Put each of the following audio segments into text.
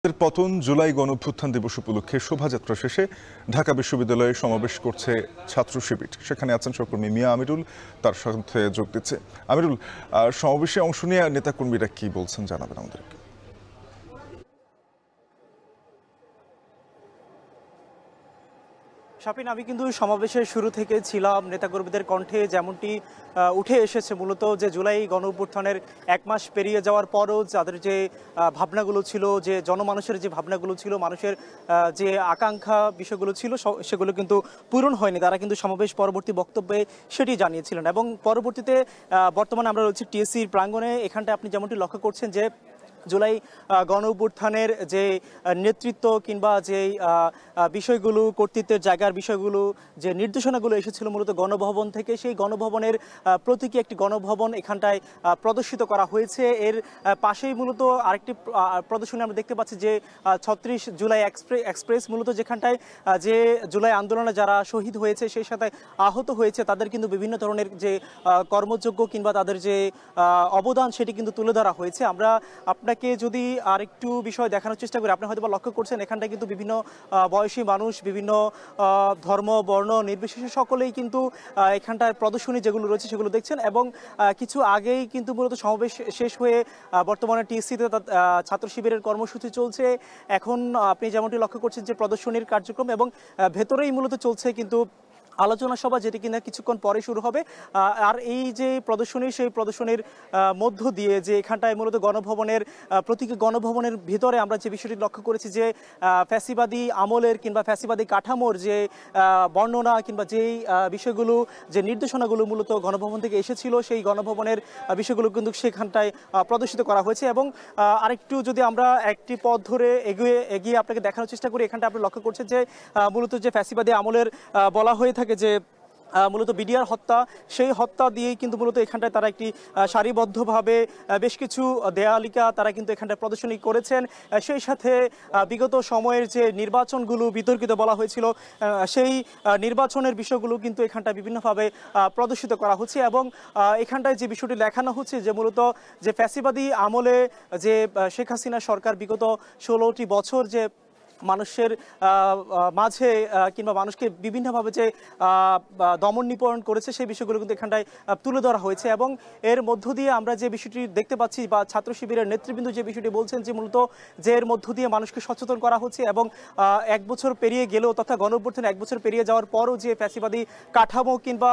পতন জুলাই গণঅভ্যুত্থান দিবস উপলক্ষে শোভাযাত্রা শেষে ঢাকা বিশ্ববিদ্যালয়ে সমাবেশ করছে ছাত্র শিবির। সেখানে আছেন সহকর্মী মিয়া আমিরুল, তার সাথে যোগ দিচ্ছে। আমিরুল, সমাবেশে অংশ নিয়ে নেতাকর্মীরা কি বলছেন জানাবেন আমাদেরকে। শাপিন, আমি কিন্তু সমাবেশের শুরু থেকে ছিলাম। নেতাকর্মীদের কণ্ঠে যেমনটি উঠে এসেছে মূলত যে জুলাই গণঅভ্যুত্থানের এক মাস পেরিয়ে যাওয়ার পরও যাদের যে ভাবনাগুলো ছিল, যে জনমানুষের যে ভাবনাগুলো ছিল, মানুষের যে আকাঙ্ক্ষা বিষয়গুলো ছিল, সেগুলো কিন্তু পূরণ হয়নি। তারা কিন্তু সমাবেশ পরবর্তী বক্তব্যে সেটি জানিয়েছিলেন। এবং পরবর্তীতে বর্তমানে আমরা রয়েছি টিএসসির প্রাঙ্গণে। এখানটায় আপনি যেমনটি লক্ষ্য করছেন যে জুলাই গণঅভ্যুত্থানের যে নেতৃত্ব কিংবা যে বিষয়গুলো, কর্তৃত্বের জায়গার বিষয়গুলো, যে নির্দেশনাগুলো এসেছিল মূলত গণভবন থেকে, সেই গণভবনের প্রতীকী একটি গণভবন এখানটায় প্রদর্শিত করা হয়েছে। এর পাশেই মূলত আরেকটি প্রদর্শনী আমরা দেখতে পাচ্ছি যে ৩৬ জুলাই এক্সপ্রেস, মূলত যেখানটায় যে জুলাই আন্দোলনে যারা শহীদ হয়েছে, সেই সাথে আহত হয়েছে, তাদের কিন্তু বিভিন্ন ধরনের যে কর্মযোগ্য কিংবা তাদের যে অবদান, সেটি কিন্তু তুলে ধরা হয়েছে। আমরা আপনাকে যদি আরেকটু বিষয় দেখানোর চেষ্টা করি, আপনি হয়তো লক্ষ্য করছেন এখানটায় কিন্তু বিভিন্ন বয়সী মানুষ, বিভিন্ন ধর্ম বর্ণ নির্বিশেষে সকলেই কিন্তু এখানটায় প্রদর্শনী যেগুলো রয়েছে সেগুলো দেখছেন। এবং কিছু আগেই কিন্তু মূলত সমাবেশ শেষ হয়ে বর্তমানে টিএসসিতে ছাত্র শিবিরের কর্মসূচি চলছে। এখন আপনি যেমনটি লক্ষ্য করছেন যে প্রদর্শনীর কার্যক্রম, এবং ভেতরেই মূলত চলছে কিন্তু আলোচনা সভা, যেটি কিনা কিছুক্ষণ পরে শুরু হবে। আর এই যে প্রদর্শনী, সেই প্রদর্শনীর মধ্য দিয়ে যে এখানটায় মূলত গণভবনের প্রতীকী গণভবনের ভিতরে আমরা যে বিষয়টি লক্ষ্য করেছি যে ফ্যাসিবাদী আমলের কিংবা ফ্যাসিবাদী কাঠামোর যে বর্ণনা কিংবা যেই বিষয়গুলো, যে নির্দেশনাগুলো মূলত গণভবন থেকে এসেছিল, সেই গণভবনের বিষয়গুলো কিন্তু সেখানটায় প্রদর্শিত করা হয়েছে। এবং আরেকটু যদি আমরা একটি পথ ধরে এগিয়ে আপনাকে দেখানোর চেষ্টা করি, এখানটা আপনি লক্ষ্য করছেন যে মূলত যে ফ্যাসিবাদী আমলের বলা হয়ে থাকে যে মূলত বিডিআর হত্যা, সেই হত্যা দিয়েই কিন্তু মূলত এখানটায় তারা একটি সারিবদ্ধভাবে বেশ কিছু দেয়ালিকা তারা কিন্তু এখানটায় প্রদর্শনী করেছেন। সেই সাথে বিগত সময়ের যে নির্বাচনগুলো বিতর্কিত বলা হয়েছিল, সেই নির্বাচনের বিষয়গুলো কিন্তু এখানটায় বিভিন্নভাবে প্রদর্শিত করা হচ্ছে। এবং এখানটায় যে বিষয়টি দেখানো হচ্ছে যে মূলত যে ফ্যাসিবাদী আমলে যে শেখ হাসিনা সরকার বিগত 16টি বছর যে মানুষের মাঝে কিংবা মানুষকে বিভিন্নভাবে যে দমন নিপীড়ন করেছে, সেই বিষয়গুলো কিন্তু এখানটায় তুলে ধরা হয়েছে। এবং এর মধ্য দিয়ে আমরা যে বিষয়টি দেখতে পাচ্ছি, বা ছাত্র শিবিরের নেতৃবৃন্দ যে বিষয়টি বলছেন যে মূলত যে এর মধ্য দিয়ে মানুষকে সচেতন করা হচ্ছে। এবং এক বছর পেরিয়ে গেলেও, তথা গণঅভ্যুত্থান এক বছর পেরিয়ে যাওয়ার পরও যে ফ্যাসিবাদী কাঠামো কিংবা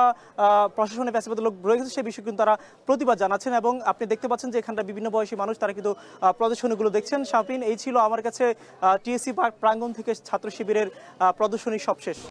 প্রশাসনে ফ্যাসিবাদী লোক রয়ে গেছে, সেই বিষয়ে কিন্তু তারা প্রতিবাদ জানাচ্ছেন। এবং আপনি দেখতে পাচ্ছেন যে এখানটা বিভিন্ন বয়সী মানুষ তারা কিন্তু প্রদর্শনীগুলো দেখছেন। শাপিন, এই ছিল আমার কাছে টিএসসি প্রাঙ্গণ থেকে ছাত্র শিবিরের প্রদর্শনী সবশেষ।